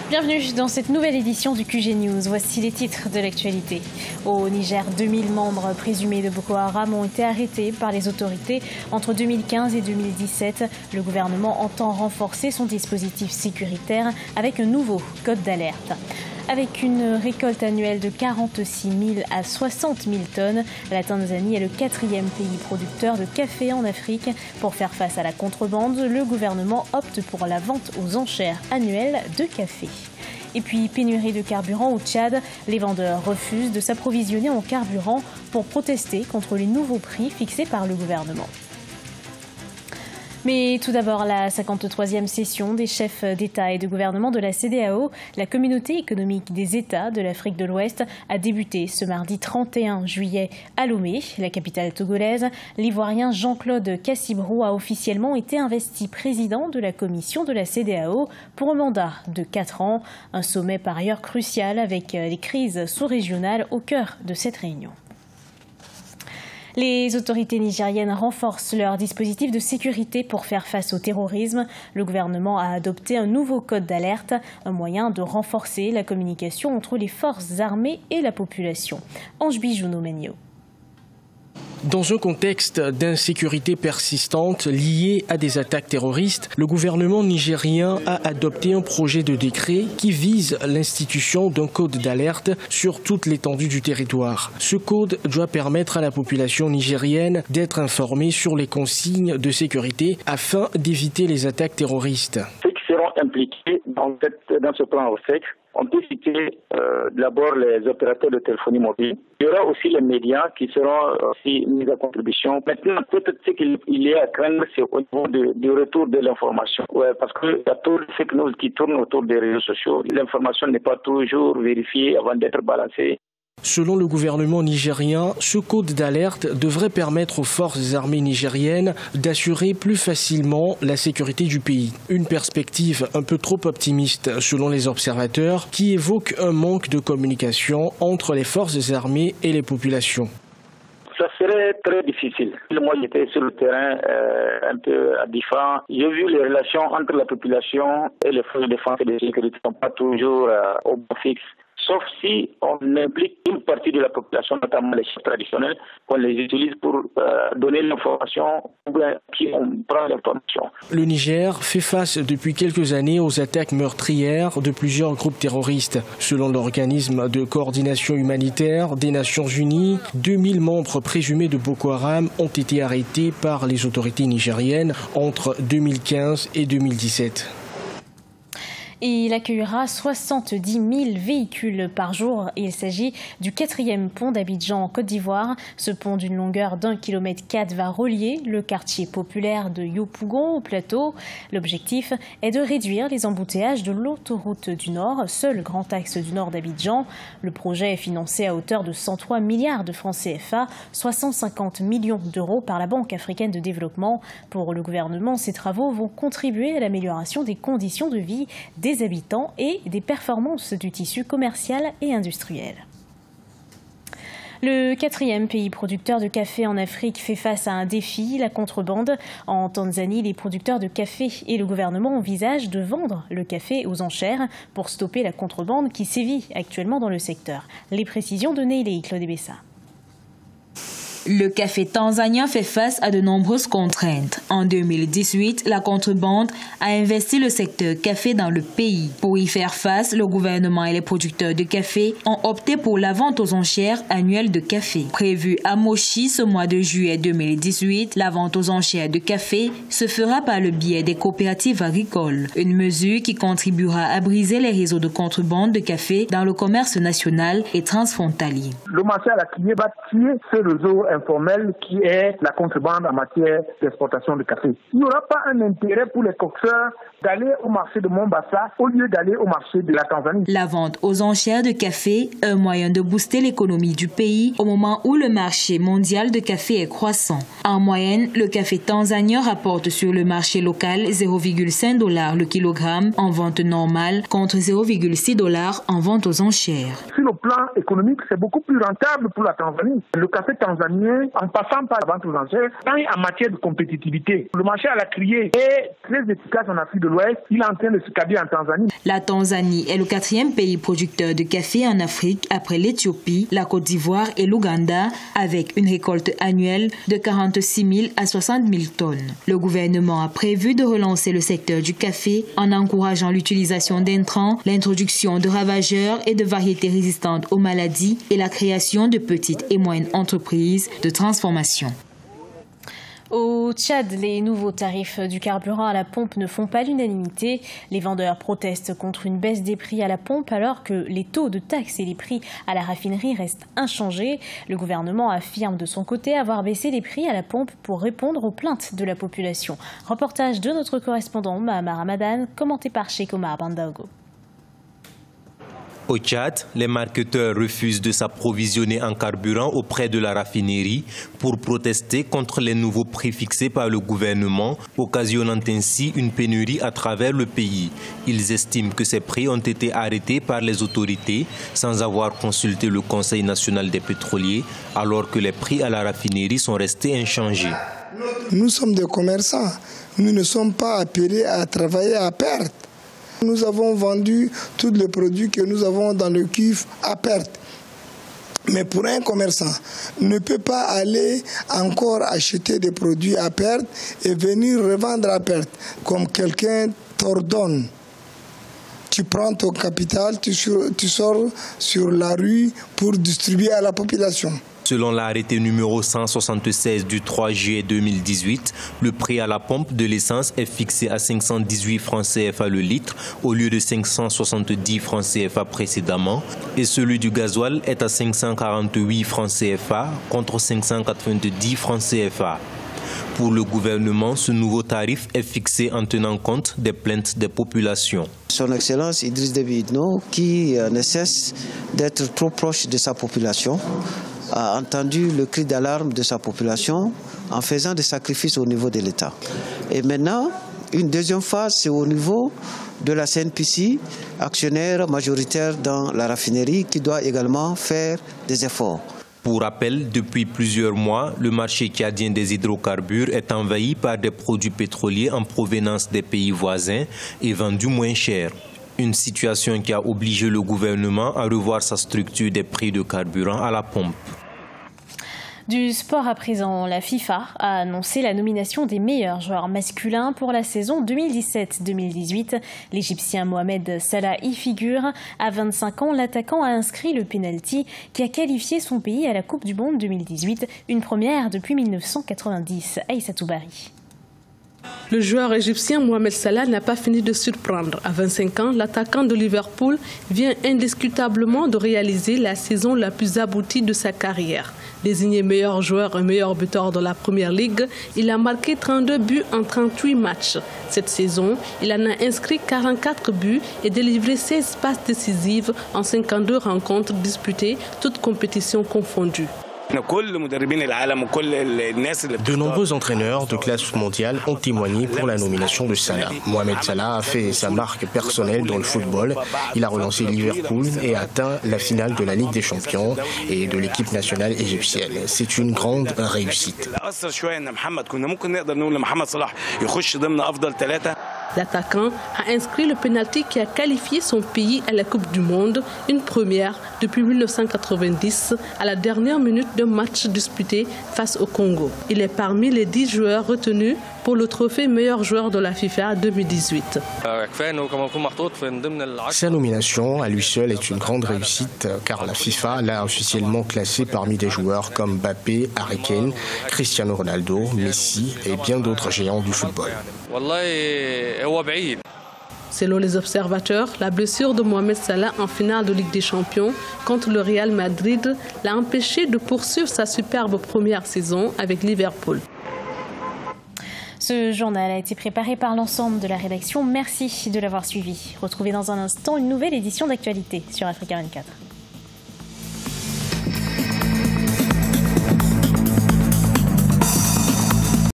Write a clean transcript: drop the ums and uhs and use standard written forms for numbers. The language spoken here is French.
Bienvenue dans cette nouvelle édition du QG News. Voici les titres de l'actualité. Au Niger, 2000 membres présumés de Boko Haram ont été arrêtés par les autorités entre 2015 et 2017. Le gouvernement entend renforcer son dispositif sécuritaire avec un nouveau code d'alerte. Avec une récolte annuelle de 46 000 à 60 000 tonnes, la Tanzanie est le 4e pays producteur de café en Afrique. Pour faire face à la contrebande, le gouvernement opte pour la vente aux enchères annuelles de café. Et puis, pénurie de carburant au Tchad. Les vendeurs refusent de s'approvisionner en carburant pour protester contre les nouveaux prix fixés par le gouvernement. Mais tout d'abord, la 53e session des chefs d'État et de gouvernement de la CEDEAO, la communauté économique des États de l'Afrique de l'Ouest, a débuté ce mardi 31 juillet à Lomé, la capitale togolaise. L'Ivoirien Jean-Claude Cassibrou a officiellement été investi président de la commission de la CEDEAO pour un mandat de 4 ans. Un sommet par ailleurs crucial avec les crises sous-régionales au cœur de cette réunion. Les autorités nigériennes renforcent leur dispositif de sécurité pour faire face au terrorisme. Le gouvernement a adopté un nouveau code d'alerte, un moyen de renforcer la communication entre les forces armées et la population. Ange Bijouno Menio. Dans un contexte d'insécurité persistante liée à des attaques terroristes, le gouvernement nigérien a adopté un projet de décret qui vise l'institution d'un code d'alerte sur toute l'étendue du territoire. Ce code doit permettre à la population nigérienne d'être informée sur les consignes de sécurité afin d'éviter les attaques terroristes. Ceux qui seront impliqués dans ce plan OSEC, on peut citer d'abord les opérateurs de téléphonie mobile. Il y aura aussi les médias qui seront aussi mis à contribution. Maintenant, peut-être ce qu'il y a à craindre, c'est au niveau du retour de l'information. Ouais, parce qu'il y a tout le fake news qui tourne autour des réseaux sociaux. L'information n'est pas toujours vérifiée avant d'être balancée. Selon le gouvernement nigérien, ce code d'alerte devrait permettre aux forces armées nigériennes d'assurer plus facilement la sécurité du pays. Une perspective un peu trop optimiste selon les observateurs qui évoquent un manque de communication entre les forces armées et les populations. Ça serait très difficile. Moi, j'étais sur le terrain un peu à Difa. J'ai vu les relations entre la population et les forces de défense et de sécurité ne sont pas toujours au bon fixe. Sauf si on implique une partie de la population, notamment les chefs traditionnels, qu'on les utilise pour donner l'information ou bien qui on prend l'information. Le Niger fait face depuis quelques années aux attaques meurtrières de plusieurs groupes terroristes. Selon l'organisme de coordination humanitaire des Nations Unies, 2000 membres présumés de Boko Haram ont été arrêtés par les autorités nigériennes entre 2015 et 2017. Il accueillera 70 000 véhicules par jour. Il s'agit du 4e pont d'Abidjan en Côte d'Ivoire. Ce pont d'une longueur d'1,4 km va relier le quartier populaire de Yopougon au plateau. L'objectif est de réduire les embouteillages de l'autoroute du Nord, seul grand axe du nord d'Abidjan. Le projet est financé à hauteur de 103 milliards de francs CFA, soit 150 millions d'euros par la Banque africaine de développement. Pour le gouvernement, ces travaux vont contribuer à l'amélioration des conditions de vie des habitants et des performances du tissu commercial et industriel. Le 4e pays producteur de café en Afrique fait face à un défi, la contrebande. En Tanzanie, les producteurs de café et le gouvernement envisagent de vendre le café aux enchères pour stopper la contrebande qui sévit actuellement dans le secteur. Les précisions de Neilei Claude Bessa. Le café tanzanien fait face à de nombreuses contraintes. En 2018, la contrebande a investi le secteur café dans le pays. Pour y faire face, le gouvernement et les producteurs de café ont opté pour la vente aux enchères annuelle de café. Prévue à Moshi ce mois de juillet 2018, la vente aux enchères de café se fera par le biais des coopératives agricoles. Une mesure qui contribuera à briser les réseaux de contrebande de café dans le commerce national et transfrontalier. Le marché à la clé va tuer ce réseau informel qui est la contrebande en matière d'exportation de café. Il n'y aura pas un intérêt pour les coxeurs d'aller au marché de Mombasa au lieu d'aller au marché de la Tanzanie. La vente aux enchères de café est un moyen de booster l'économie du pays au moment où le marché mondial de café est croissant. En moyenne, le café tanzanien rapporte sur le marché local 0,5 $ le kilogramme en vente normale contre 0,6 $ en vente aux enchères. Sur le plan économique, c'est beaucoup plus rentable pour la Tanzanie. Le café tanzanien moyens, en passant par la vente aux enchères, en matière de compétitivité. Le marché à la criée est très efficace en Afrique de l'Ouest. Il est en train de se câbler en Tanzanie. La Tanzanie est le 4e pays producteur de café en Afrique après l'Éthiopie, la Côte d'Ivoire et l'Ouganda, avec une récolte annuelle de 46 000 à 60 000 tonnes. Le gouvernement a prévu de relancer le secteur du café en encourageant l'utilisation d'intrants, l'introduction de ravageurs et de variétés résistantes aux maladies et la création de petites et moyennes entreprises de transformation. Au Tchad, les nouveaux tarifs du carburant à la pompe ne font pas l'unanimité. Les vendeurs protestent contre une baisse des prix à la pompe alors que les taux de taxes et les prix à la raffinerie restent inchangés. Le gouvernement affirme de son côté avoir baissé les prix à la pompe pour répondre aux plaintes de la population. Reportage de notre correspondant Mahamar Ramadan, commenté par Cheikh Omar Bandaogo. Au Tchad, les marketeurs refusent de s'approvisionner en carburant auprès de la raffinerie pour protester contre les nouveaux prix fixés par le gouvernement, occasionnant ainsi une pénurie à travers le pays. Ils estiment que ces prix ont été arrêtés par les autorités sans avoir consulté le Conseil national des pétroliers, alors que les prix à la raffinerie sont restés inchangés. Nous sommes des commerçants, nous ne sommes pas appelés à travailler à perte. Nous avons vendu tous les produits que nous avons dans le cuivre à perte. Mais pour un commerçant, ne peut pas aller encore acheter des produits à perte et venir revendre à perte, comme quelqu'un t'ordonne. Tu prends ton capital, tu sors sur la rue pour distribuer à la population. Selon l'arrêté numéro 176 du 3 juillet 2018, le prix à la pompe de l'essence est fixé à 518 francs CFA le litre au lieu de 570 francs CFA précédemment et celui du gasoil est à 548 francs CFA contre 590 francs CFA. Pour le gouvernement, ce nouveau tarif est fixé en tenant compte des plaintes des populations. Son Excellence Idriss Déby Itno, qui ne cesse d'être trop proche de sa population, a entendu le cri d'alarme de sa population en faisant des sacrifices au niveau de l'État. Et maintenant, une deuxième phase, c'est au niveau de la CNPC, actionnaire majoritaire dans la raffinerie, qui doit également faire des efforts. Pour rappel, depuis plusieurs mois, le marché tchadien des hydrocarbures est envahi par des produits pétroliers en provenance des pays voisins et vendus moins cher. Une situation qui a obligé le gouvernement à revoir sa structure des prix de carburant à la pompe. Du sport à présent, la FIFA a annoncé la nomination des meilleurs joueurs masculins pour la saison 2017-2018. L'Égyptien Mohamed Salah y figure. À 25 ans, l'attaquant a inscrit le pénalty qui a qualifié son pays à la Coupe du Monde 2018, une première depuis 1990. Aïssatou Bari. Le joueur égyptien Mohamed Salah n'a pas fini de surprendre. À 25 ans, l'attaquant de Liverpool vient indiscutablement de réaliser la saison la plus aboutie de sa carrière. Désigné meilleur joueur et meilleur buteur de la Première Ligue, il a marqué 32 buts en 38 matchs. Cette saison, il en a inscrit 44 buts et délivré 16 passes décisives en 52 rencontres disputées, toutes compétitions confondues. De nombreux entraîneurs de classe mondiale ont témoigné pour la nomination de Salah. Mohamed Salah a fait sa marque personnelle dans le football. Il a relancé Liverpool et a atteint la finale de la Ligue des Champions et de l'équipe nationale égyptienne. C'est une grande réussite. L'attaquant a inscrit le pénalty qui a qualifié son pays à la Coupe du Monde, une première depuis 1990 à la dernière minute d'un match disputé face au Congo. Il est parmi les 10 joueurs retenus pour le trophée meilleur joueur de la FIFA 2018. Sa nomination à lui seul est une grande réussite car la FIFA l'a officiellement classé parmi des joueurs comme Mbappé, Harry Kane, Cristiano Ronaldo, Messi et bien d'autres géants du football. Selon les observateurs, la blessure de Mohamed Salah en finale de Ligue des Champions contre le Real Madrid l'a empêché de poursuivre sa superbe première saison avec Liverpool. Ce journal a été préparé par l'ensemble de la rédaction. Merci de l'avoir suivi. Retrouvez dans un instant une nouvelle édition d'actualité sur Africa 24.